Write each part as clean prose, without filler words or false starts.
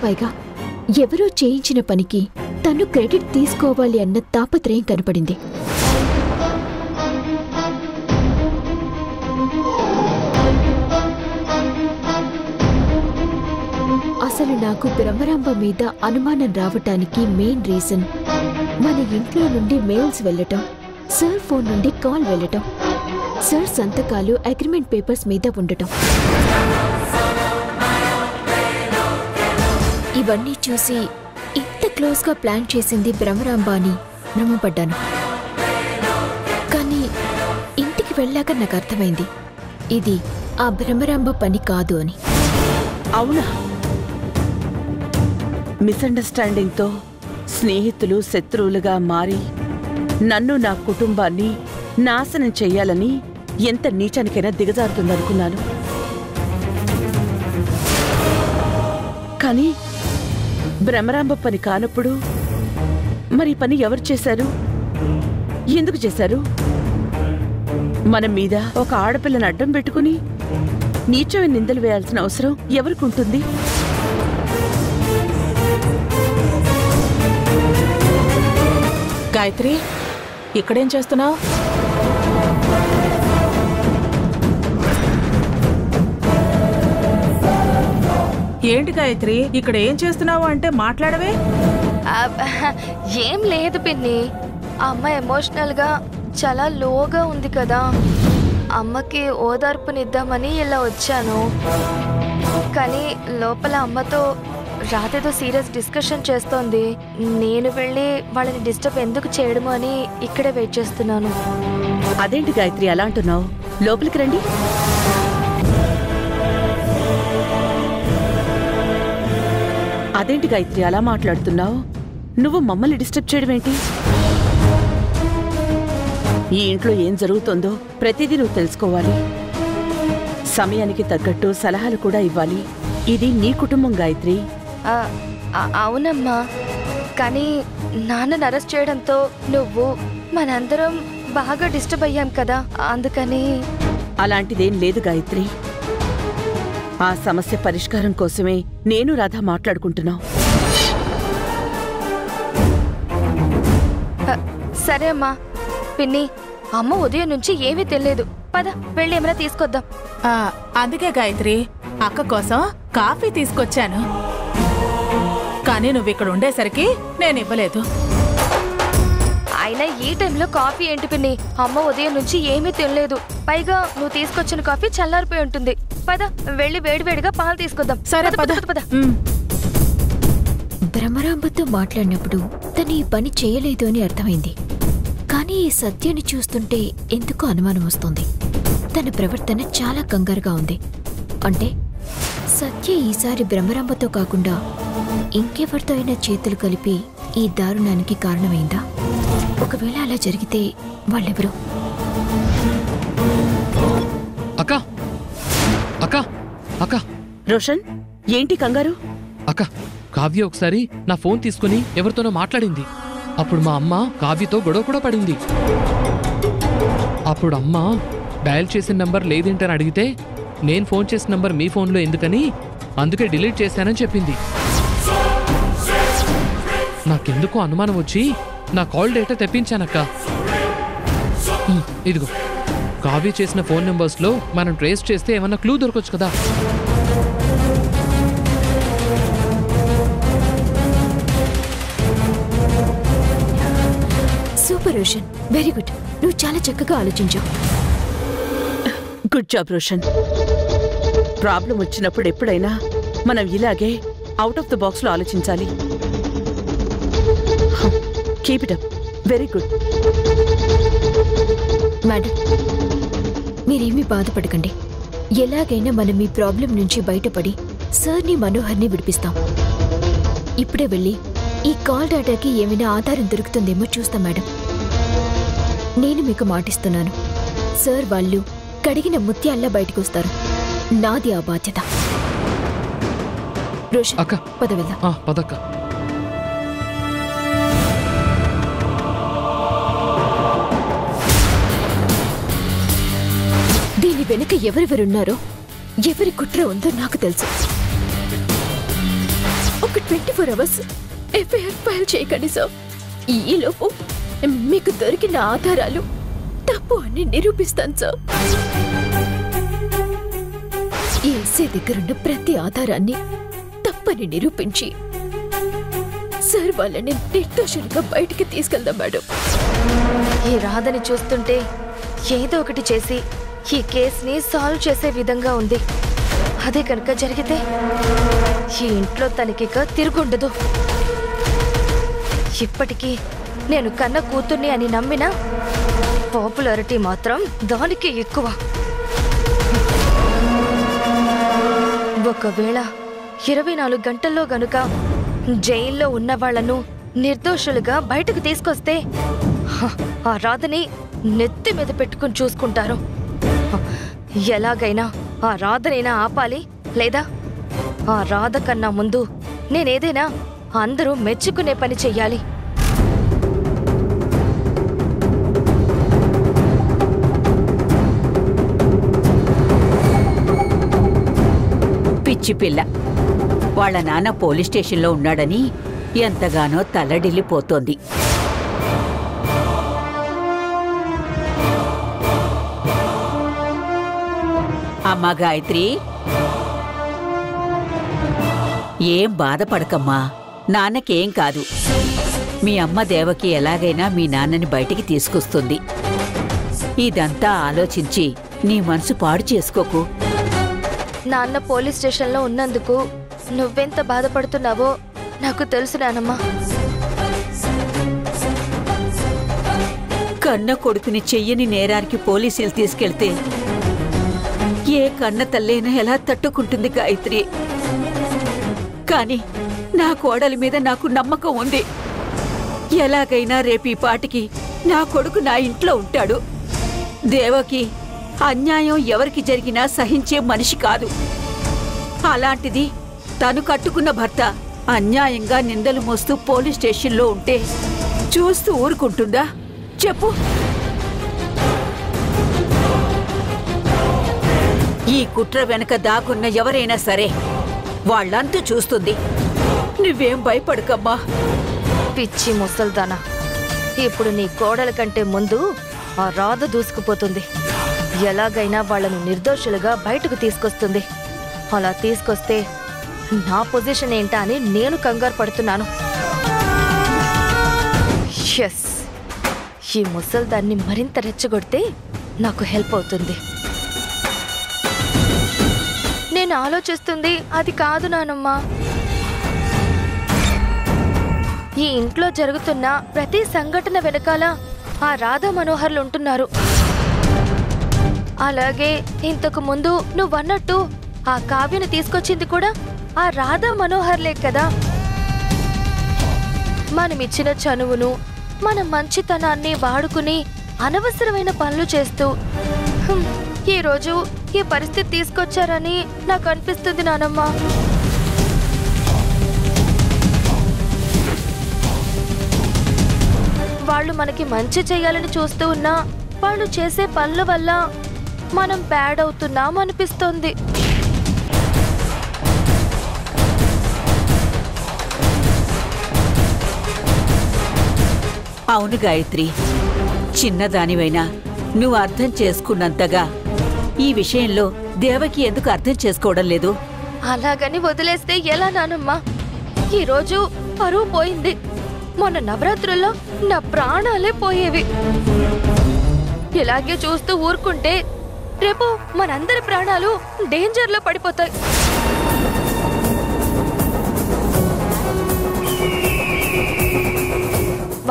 పైగా ఎవరో చేయించిన పనికి తను క్రెడిట్ తీసుకోవాలి అన్న తాపత్రయం కనపడింది. అసలు నాకు బ్రహ్మరాంబ మీద అనుమానం రావటానికి మెయిన్ రీజన్ మన ఇంట్లో నుండి మెయిల్స్ వెళ్ళటం, సార్ ఫోన్ నుండి కాల్ వెళ్ళటం, సార్ సంతకాలు అగ్రిమెంట్ పేపర్స్ మీద ఉండటం. ఇవన్నీ చూసి ఇంత క్లోజ్గా ప్లాన్ చేసింది బ్రహ్మరాంబ అని భ్రమపడ్డాను. కానీ ఇంటికి వెళ్ళాక నాకు అర్థమైంది ఇది ఆ బ్రహ్మరాంబ పని కాదు అని. అవునా? మిస్అండర్స్టాండింగ్తో స్నేహితులు శత్రువులుగా మారి నన్ను నా కుటుంబాన్ని నాశనం చెయ్యాలని ఎంత నీచానికైనా దిగజారుతుందనుకున్నాను. కానీ బ్రహ్మరాంబ పని కానప్పుడు మరి పని ఎవరు చేశారు? ఎందుకు చేశారు? మన మీద ఒక ఆడపిల్లని అడ్డం పెట్టుకుని నీచమైన నిందలు వేయాల్సిన అవసరం ఎవరికి ఉంటుంది? గాయత్రి, ఇక్కడేం చేస్తున్నావు? ఏంటి గాయత్రి, ఇక్కడ ఏం చేస్తున్నావు అంటే మాట్లాడవే? ఏం లేదు పిన్ని, అమ్మ ఎమోషనల్ గా చాలా లోగా ఉంది కదా, అమ్మకి ఓదార్పునిద్దామని ఇలా వచ్చాను. కానీ లోపల అమ్మతో రాతేదో సీరియస్ డిస్కషన్ చేస్తోంది. నేను వెళ్ళి వాళ్ళని డిస్టర్బ్ ఎందుకు చేయడము అని ఇక్కడే వెయిట్ చేస్తున్నాను. అదేంటి గాయత్రి అలా అంటున్నావు? లోపలికి రండి. అదేంటి గాయత్రి అలా మాట్లాడుతున్నావు? నువ్వు మమ్మల్ని డిస్టర్బ్ చేయడం ఏంటి? ఈ ఇంట్లో ఏం జరుగుతుందో ప్రతిదీ నువ్వు తెలుసుకోవాలి. సమయానికి తగ్గట్టు సలహాలు కూడా ఇవ్వాలి. ఇది నీ కుటుంబం గాయత్రి. అవునమ్మా, కానీ నాన్నని అరెస్ట్ చేయడంతో నువ్వు మనందరం బాగా డిస్టర్బ్ అయ్యాం కదా, అందుకని. అలాంటిదేం లేదు గాయత్రి. ఆ సమస్య పరిష్కారం కోసమే నేను రాధ మాట్లాడుకుంటున్నావు. సరే అమ్మా. పిన్ని, అమ్మ ఉదయం నుంచి ఏమీ తెలియదు, పద వెళ్ళి ఏమైనా తీసుకొద్దాం. అందుకే గాయత్రి అక్క కోసం కాఫీ తీసుకొచ్చాను. కానీ నువ్వు ఇక్కడ ఉండేసరికి నేను ఇవ్వలేదు. అయినా ఈ టైంలో కాఫీ ఏంటి పిన్ని? అమ్మ ఉదయం నుంచి ఏమీ తినలేదు, పైగా నువ్వు తీసుకొచ్చిన కాఫీ చల్లారిపోయి ఉంటుంది. పద వెళ్ళి వేడివేడిగా పాలు తీసుకొద్దాం. సరే పద. బ్రహ్మరాంబతో మాట్లాడినప్పుడు తను ఈ పని చేయలేదు అని అర్థమైంది. కానీ ఈ సత్యాన్ని చూస్తుంటే ఎందుకో అనుమానం వస్తుంది. తన ప్రవర్తన చాలా కంగారుగా ఉంది. అంటే సత్య ఈసారి బ్రహ్మరాంబతో కాకుండా ఇంకెవరితో అయినా చేతులు కలిపి ఈ దారుణానికి కారణమైందా? ఒకవేళ అలా జరిగితే వాళ్ళెవరు? అక్కా, అక్కా, అక్కా. రోషన్, ఏంటి కంగారు? అక్క, కావ్య ఒకసారి నా ఫోన్ తీసుకుని ఎవరితోనో మాట్లాడింది. అప్పుడు మా అమ్మ కావ్యతో గొడవ కూడా పడింది. అప్పుడు అమ్మ డయల్ చేసిన నంబర్ లేదేంటని అడిగితే నేను ఫోన్ చేసిన నంబర్ మీ ఫోన్లో ఎందుకని, అందుకే డిలీట్ చేశానని చెప్పింది. నాకెందుకో అనుమానం వచ్చి నా కాల్ డేటా తెప్పించానక్క. ఇదిగో, కావ్య చేసిన ఫోన్ నెంబర్స్లో మనం ట్రేస్ చేస్తే ఏమన్నా క్లూ దొరకొచ్చు కదా. Super Roshan, very good. నువ్వు చాలా చక్కగా ఆలోచించావు. Good job Roshan. ప్రాబ్లం వచ్చినప్పుడు ఎప్పుడైనా మనం ఇలాగే అవుట్ ఆఫ్ ద బాక్స్ లో ఆలోచించాలి. Keep it up. Very good. Madam, మీరేమీ బాధపడకండి. ఎలాగైనా మనం ఈ ప్రాబ్లం నుంచి బయటపడి సార్ని మనోహర్ని విడిపిస్తాం. ఇప్పుడే వెళ్ళి ఈ కాల్ డేటాకి ఏమైనా ఆధారం దొరుకుతుందేమో చూస్తాం మేడం. నేను మీకు మాటిస్తున్నాను, సార్ వాళ్ళు కడిగిన ముత్యాల్లా బయటకు వస్తారు. నాది ఆ బాధ్యత. రోషన్, పద వెళ్దాం. పదక్క. దీని వెనుక ఎవరెవరున్నారో, ఎవరి కుట్ర ఉందో నాకు తెలుసు. ఒక 24 అవర్స్ ఎఫ్ఐఆర్ ఫైల్ చేయకండి సార్. ఈలోపు మీకు దొరికిన ఆధారాలు తప్పు అని నిరూపిస్తాను సార్. ఎస్ఐ దగ్గరున్న ప్రతి ఆధారాన్ని తప్పని నిరూపించి సార్ వాళ్ళని నిర్దోషులుగా బయటికి తీసుకెళ్దాం మేడం. ఈ రాధని చూస్తుంటే ఏదో ఒకటి చేసి ఈ కేసుని సాల్వ్ చేసే విధంగా ఉంది. అదే కనుక జరిగితే ఈ ఇంట్లో తనకిక తిరుగుండదు. ఇప్పటికీ నేను కన్న కూతుర్ని అని నమ్మినా పాపులారిటీ మాత్రం దానికి ఎక్కువ. ఒకవేళ 24 గంటల్లో గనుక జైల్లో ఉన్న వాళ్లను నిర్దోషులుగా బయటకు తీసుకొస్తే ఆ రాధని నెత్తి మీద పెట్టుకుని చూసుకుంటారు. ఎలాగైనా ఆ రాధనైనా ఆపాలి, లేదా ఆ రాధ కన్నా ముందు నేనేదైనా అందరూ మెచ్చుకునే పని చెయ్యాలి. పిచ్చి పిల్ల వాళ్ళ నాన్న పోలీస్ స్టేషన్లో ఉన్నాడని ఎంతగానో తల్లడిల్లిపోతోంది. అమ్మా గాయత్రి, ఏం బాధపడకమ్మా, నాన్నకేం కాదు. మీ అమ్మ దేవకి ఎలాగైనా మీ నాన్నని బయటికి తీసుకొస్తుంది. ఇదంతా ఆలోచించి నీ మనసు పాడు చేసుకోకు. నాన్న పోలీస్ స్టేషన్లో ఉన్నందుకు నువ్వెంత బాధపడుతున్నావో నాకు తెలుసు నానమ్మా. కన్న కొడుకుని చెయ్యని నేరానికి పోలీసులు తీసుకెళ్తే ఏ కన్న తల్లైనా ఎలా తట్టుకుంటుంది గాయత్రి? కాని నా కోడలి మీద నాకు నమ్మకం ఉంది. ఎలాగైనా రేపు ఈ పాటికి నా కొడుకు నా ఇంట్లో ఉంటాడు. దేవకి అన్యాయం ఎవరికి జరిగినా సహించే మనిషి కాదు. అలాంటిది తను కట్టుకున్న భర్త అన్యాయంగా నిందలు మోస్తూ పోలీస్ స్టేషన్లో ఉంటే చూస్తూ ఊరుకుంటుందా చెప్పు? ఈ కుట్ర వెనక దాగున్న ఎవరైనా సరే వాళ్ళంతా చూస్తుంది. నువ్వేం భయపడకమ్మా. పిచ్చి ముసల్దానా, ఇప్పుడు నీ కోడల కంటే ముందు ఆ రాధ దూసుకుపోతుంది. ఎలాగైనా వాళ్ళను నిర్దోషులుగా బయటకు తీసుకొస్తుంది. అలా తీసుకొస్తే నా పొజిషన్ ఏంటా అని నేను కంగారు పడుతున్నాను. ఎస్, ఈ ముసల్దాన్ని మరింత రెచ్చగొడితే నాకు హెల్ప్ అవుతుంది. నేను ఆలోచిస్తుంది అది కాదు నానమ్మా. ఈ ఇంట్లో జరుగుతున్న ప్రతి సంఘటన వెనకాల ఆ రాధా మనోహర్లు ఉంటున్నారు. అలాగే ఇంతకు ముందు నువ్వన్నట్టు ఆ కావ్యను తీసుకొచ్చింది కూడా ఆ రాధా మనోహర్లే కదా. మనమిచ్చిన చనువును, మన మంచితనాన్ని వాడుకుని అనవసరమైన పనులు చేస్తూ ఈరోజు ఈ పరిస్థితి తీసుకొచ్చారని నాకు అనిపిస్తుంది నానమ్మా. వాళ్ళు మనకి మంచి చేయాలని చూస్తూ ఉన్నా వాళ్ళు చేసే పనుల వల్ల మనం బ్యాడ్ అవుతున్నాం అనిపిస్తోంది. అవును గాయత్రి, చిన్నదానివైనా నువ్వు అర్థం చేసుకున్నంతగా ఈ విషయంలో దేవకి ఎందుకు అర్థం చేసుకోవడం లేదు? అలాగని వదిలేస్తే ఎలా నానమ్మా? ఈరోజు పరువు పోయింది. మొన్న నవరాత్రుల్లో నా ప్రాణాలే పోయేవి. ఇలాగే చూస్తూ ఊరుకుంటే రేపు మనందరి ప్రాణాలు డేంజర్లో పడిపోతాయి.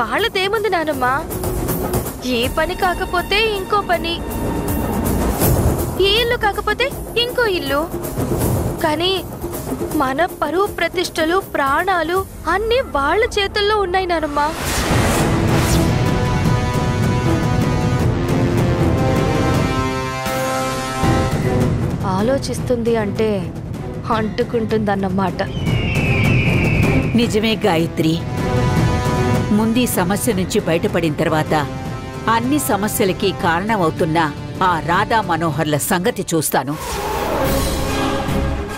వాళ్ళదేముంది నానమ్మా, ఏ పని కాకపోతే ఇంకో పని, ఈ ఇల్లు కాకపోతే ఇంకో ఇల్లు. కానీ మన పరువు ప్రతిష్టలు, ప్రాణాలు అన్నీ వాళ్ళ చేతుల్లో ఉన్నాయి నానమ్మా. ఆలోచిస్తుంది అంటే అంటుకుంటుందన్నమాట. నిజమే గాయత్రి, ముందీ సమస్య నుంచి బయటపడిన తర్వాత అన్ని సమస్యలకి కారణమవుతున్న ఆ రాధా మనోహర్ల సంగతి చూస్తాను.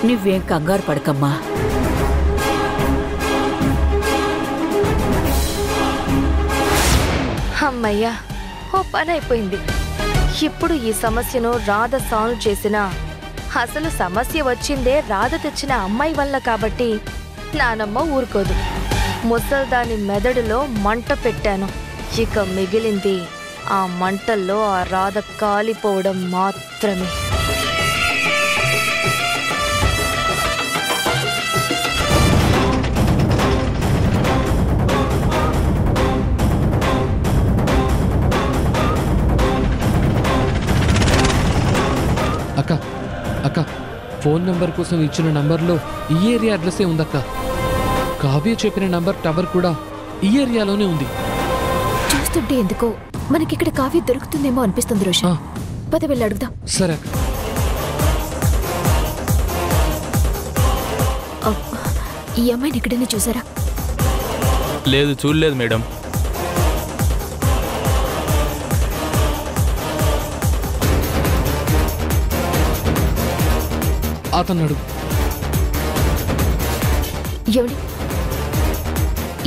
నువ్వేం కంగారు పడకమ్మా. అమ్మయ్యా, ఓ పని అయిపోయింది. ఇప్పుడు ఈ సమస్యను రాధ సాల్వ్ చేసినా అసలు సమస్య వచ్చిందే రాధ తెచ్చిన అమ్మాయి వల్ల కాబట్టి నానమ్మ ఊరుకోదు. ముసల్దాని మెదడులో మంట పెట్టాను. ఇక మిగిలింది ఆ మంటల్లో ఆ రాధ కాలిపోవడం మాత్రమే. అక్క అక్క, ఫోన్ నంబర్ కోసం ఇచ్చిన నంబర్లో ఈ ఏరియా అడ్రస్సే ఉందక్క. కావ్య చెప్పిన నంబర్ టవర్ కూడా ఈ ఏరియాలోనే ఉంది. చూస్తుంటే ఎందుకో మనకిక్కడ కావ్య దొరుకుతుందేమో అనిపిస్తుంది రోషన్. పద వెళ్ళి అడుగుదాం. సరే అక్క. ఈ అమ్మాయిని ఎక్కడైనా చూసారా? లేదు, చూడలేదు మేడం. అతను అడుగు. ఎవడి?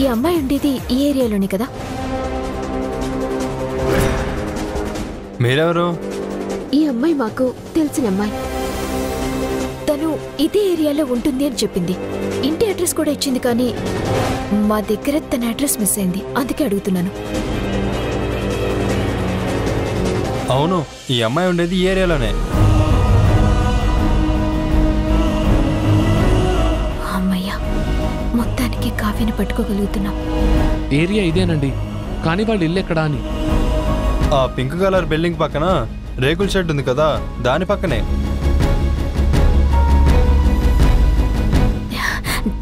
ఈ అమ్మాయి ఉండేది ఈ ఏరియాలోనే కదా? మీరెవరు? ఈ అమ్మాయి మాకు తెలిసిన అమ్మాయి. తను ఇదే ఏరియాలో ఉంటుంది అని చెప్పింది. ఇంటి అడ్రస్ కూడా ఇచ్చింది, కానీ మా దగ్గర తన అడ్రస్ మిస్ అయింది. అందుకే అడుగుతున్నాను. అవును, ఈ అమ్మాయి ఉండేది ఈ ఏరియాలోనే. అమ్మయ్యా, మొత్తానికి కావ్యని పట్టుకోగలుగుతున్నాం. ఏరియా ఇదేనండి, కానీ వాళ్ళు ఇల్లు ఎక్కడా అని. ఆ పింక్ కలర్ బిల్డింగ్ పక్కన రేకుల షెడ్ ఉంది కదా, దాని పక్కనే.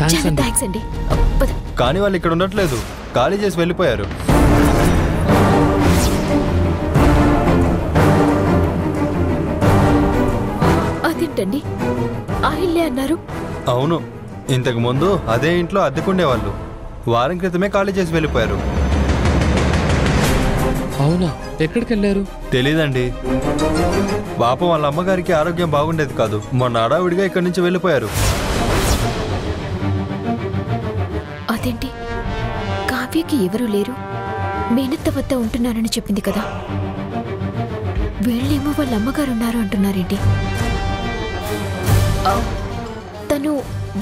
థాంక్స్ అండి. కానీ వాళ్ళు ఇక్కడ ఉండట్లేదు, ఖాళీ చేసి వెళ్ళిపోయారు. అదేంటండి, ఆ ఇల్లే అన్నారు? అవును, ఇంతకు ముందు అదే ఇంట్లో అద్దెకుండేవాళ్ళు. వారం క్రితమే ఖాళీ చేసి వెళ్ళిపోయారు. అవునా? ఎక్కడికి వెళ్ళారు? తెలీదండి. పాపం వాళ్ళ అమ్మగారికి ఆరోగ్యం బాగుండేది కాదు. మొన్న హడావిడిగా ఇక్కడి నుంచి వెళ్ళిపోయారు. అదేంటి, కావ్యకి ఎవరూ లేరు, మేనత్త వద్ద ఉంటున్నారని చెప్పింది కదా. వీళ్ళేమో వాళ్ళ అమ్మగారు ఉన్నారు అంటున్నారేంటి? తను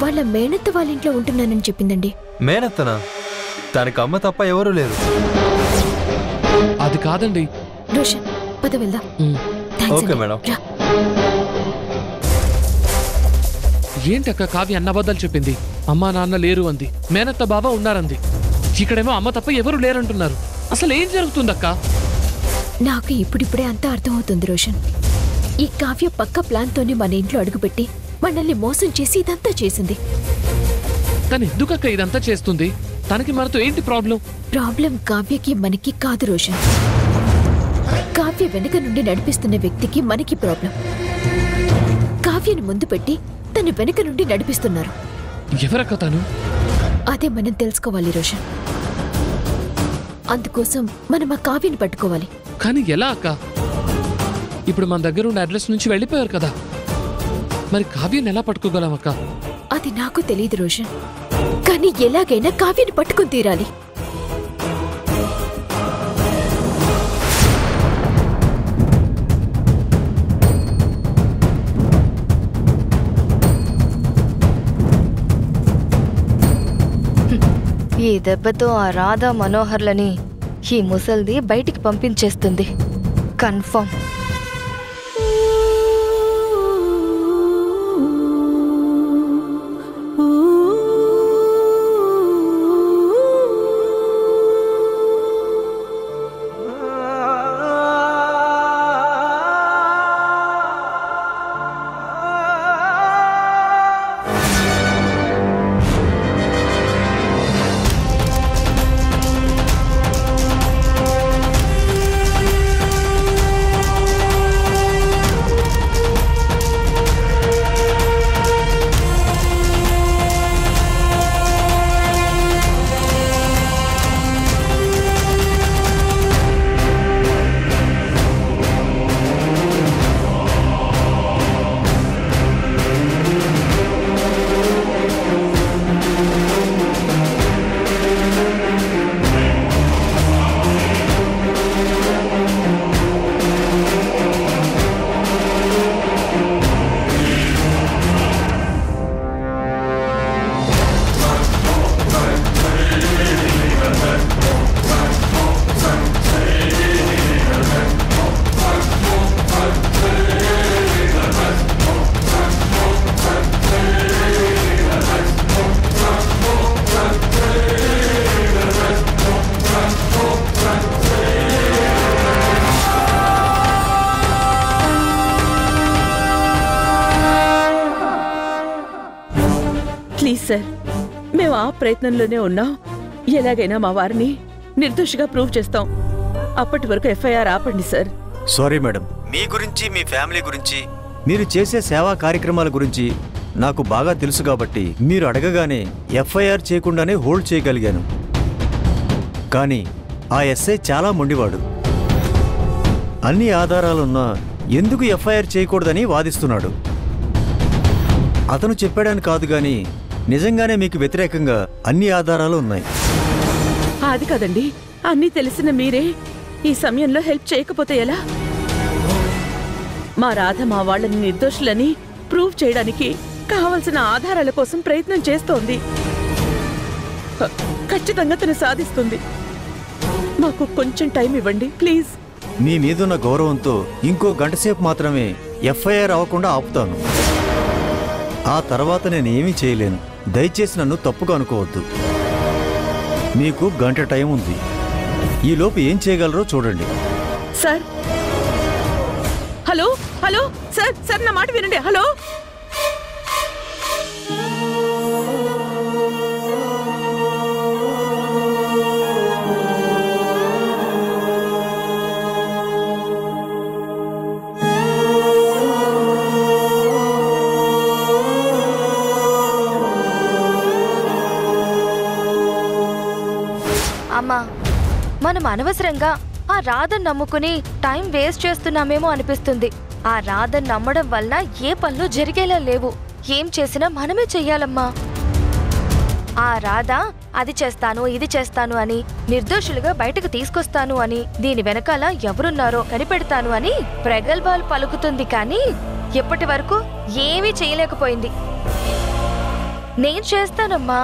వాళ్ళ మేనత్త వాళ్ళ ఇంట్లో ఉంటున్నానని చెప్పిందండి. మేనత్తనా? తనకి అమ్మ తప్ప ఎవరూ లేరు. అది కాదండి. రోషన్, పద వెళ్దాం. Okay madam. ఏంటక్క కావ్య అన్నబద్దాలు చెప్పింది? అమ్మా నాన్న లేరు అంది, మేనత్త బాబా ఉన్నారంది. ఇక్కడేమో అమ్మ తప్ప ఎవరు లేరంటున్నారు. అసలు ఏం జరుగుతుందక్క? నాకు ఇప్పుడిప్పుడే అంతా అర్థమవుతుంది రోషన్. ఈ కావ్య పక్క ప్లాన్తోనే మన ఇంట్లో అడుగుపెట్టి మనల్ని మోసం చేసి ఇదంతా చేసింది. తను ఎందుకక్క ఇదంతా చేస్తుంది? తనకి మనతో ఏంటి ప్రాబ్లం? ప్రాబ్లం కావ్యకి మనకి కాదు రోషన్. కావ్య వెనుక నుండి నడిపిస్తున్న వ్యక్తికి మనకి ప్రాబ్లం. కావ్యను ముందు పెట్టి తను వెనుక నుండి నడిపిస్తున్నారు. ఎవరక్క తను? అదే మనం తెలుసుకోవాలి రోషన్. అందుకోసం మనం ఆ కావ్యని పట్టుకోవాలి. కానీ ఎలా అక్క? ఇప్పుడు మన దగ్గర ఉన్న అడ్రస్ నుంచి వెళ్ళిపోయారు కదా, మరి కావ్యని ఎలా పట్టుకోగలం అక్క? అది నాకు తెలియదు రోషన్, కానీ ఎలాగైనా కావ్యని పట్టుకుని తీరాలి. ఈ దెబ్బతో ఆ రాధా మనోహర్లని ఈ ముసల్ది బయటికి పంపించేస్తుంది కన్ఫర్మ్. ఎస్ సార్, మేము ఆ ప్రయత్నంలోనే ఉన్నాం. ఎలాగైనా మా వారిని నిర్దోషిగా ప్రూవ్ చేస్తాం. అప్పటి వరకు ఎఫ్ఐఆర్ ఆపండి సార్. సారీ మేడం, మీ గురించి మీ ఫ్యామిలీ గురించి మీరు చేసే సేవా కార్యక్రమాల గురించి నాకు బాగా తెలుసు కాబట్టి మీరు అడగగానే ఎఫ్ఐఆర్ చేయకుండానే హోల్డ్ చేయగలిగాను. కానీ ఆ ఎస్ఐ చాలా మొండివాడు. అన్ని ఆధారాలున్నా ఎందుకు ఎఫ్ఐఆర్ చేయకూడదని వాదిస్తున్నాడు. అతను చెప్పాడని కాదు గాని నిజంగానే మీకు వ్యతిరేకంగా అన్ని ఆధారాలు ఉన్నాయి. అది కాదండి, అన్నీ తెలిసిన మీరే ఈ సమయంలో హెల్ప్ చేయకపోతే ఎలా? మా రాధ మా వాళ్ళని నిర్దోషులని ప్రూవ్ చేయడానికి కావలసిన ఆధారాల కోసం ప్రయత్నం చేస్తోంది. ఖచ్చితంగా తను సాధిస్తుంది. మాకు కొంచెం టైం ఇవ్వండి ప్లీజ్. మీ మీదున్న గౌరవంతో ఇంకో గంటసేపు మాత్రమే ఎఫ్ఐఆర్ అవ్వకుండా ఆపుతాను. ఆ తర్వాత నేనేమీ చేయలేను. దయచేసి నన్ను తప్పుగా అనుకోవద్దు. మీకు గంట టైం ఉంది. ఈలోపు ఏం చేయగలరో చూడండి. Sir, hello hello sir, sir నా మాట వినండి. హలో, అమ్మా, మనం అనవసరంగా ఆ రాధను నమ్ముకుని టైం వేస్ట్ చేస్తున్నామేమో అనిపిస్తుంది. ఆ రాధను నమ్మడం వల్ల ఏ పనులు జరిగేలా లేవు. ఏం చేసినా మనమే చెయ్యాలమ్మా. ఆ రాధ అది చేస్తాను ఇది చేస్తాను అని, నిర్దోషులుగా బయటకు తీసుకొస్తాను అని, దీని వెనకాల ఎవరున్నారో కనిపెడతాను అని ప్రగల్భాలు పలుకుతుంది. కానీ ఇప్పటి వరకు ఏమీ చేయలేకపోయింది. నేను చేస్తానమ్మా.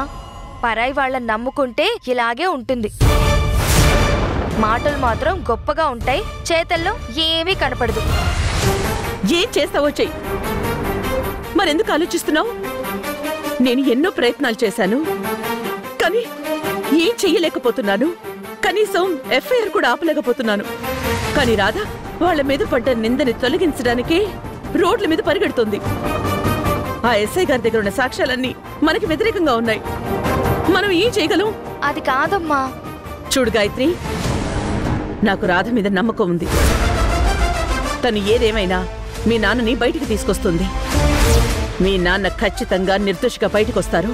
పరాయి వాళ్ళని నమ్ముకుంటే ఇలాగే ఉంటుంది. మాటలు మాత్రం గొప్పగా ఉంటాయి, చేతల్లో ఏమీ కనపడదు. ఏం చేస్తావో చెయ్యి. మరెందుకు ఆలోచిస్తున్నావు? నేను ఎన్నో ప్రయత్నాలు చేశాను, కానీ ఏం చెయ్యలేకపోతున్నాను. కనీసం ఎఫ్ఐఆర్ కూడా ఆపలేకపోతున్నాను. కానీ రాధా వాళ్ళ మీద పడ్డ నిందని తొలగించడానికి రోడ్ల మీద పరిగెడుతుంది. ఆ ఎస్ఐ గారి దగ్గర ఉన్న సాక్ష్యాలన్నీ మనకి వ్యతిరేకంగా ఉన్నాయి. మనం ఏం చేయగలం? అది కాదమ్మా. చూడు గాయత్రి, నాకు రాధ మీద నమ్మకం ఉంది. తను ఏదేమైనా మీ నాన్నని బయటికి తీసుకొస్తుంది. మీ నాన్న ఖచ్చితంగా నిర్దోషిగా బయటకు వస్తారు.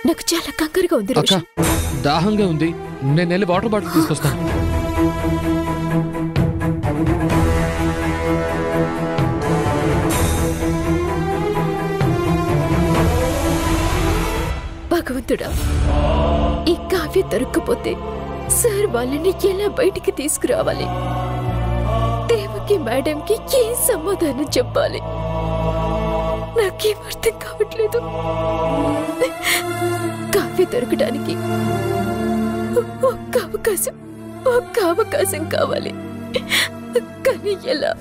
నాకు చాలా కంగారుగా ఉంది అక్క, దాహంగా ఉంది. నేను వెళ్ళి వాటర్ బాటిల్ తీసుకొస్తాను. భగవంతుడా, ఈ కావ్య దొరక్కపోతే సార్ వాళ్ళని ఎలా బయటికి తీసుకురావాలి? దేవకి మేడంకి ఏం సమాధానం చెప్పాలి? నాకేం అర్థం కావట్లేదు. కావ్య దొరకడానికి ఒక్క అవకాశం కావాలి. కానీ ఎలా?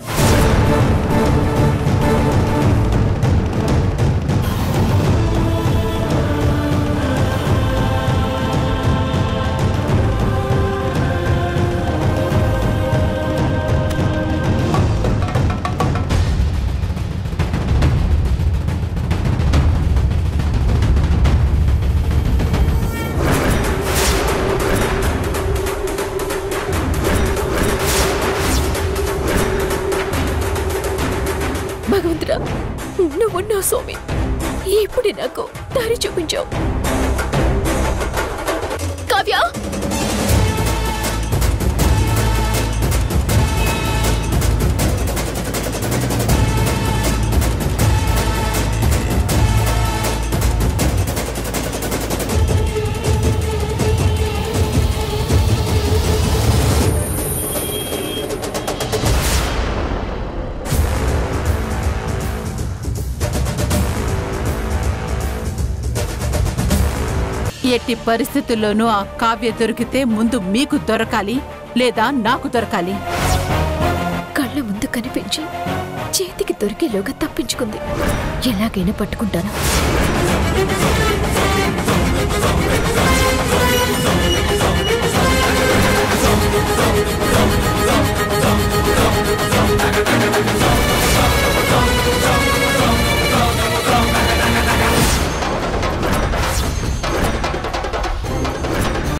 ఇప్పుడు నాకు దారి చూపించావు. కావ్య, ఎట్టి పరిస్థితుల్లోనూ ఆ కావ్య దొరికితే ముందు మీకు దొరకాలి, లేదా నాకు దొరకాలి. కళ్ళ ముందు కనిపించి చేతికి దొరికేలోగా తప్పించుకుంది. ఎలాగైనా పట్టుకుంటాను.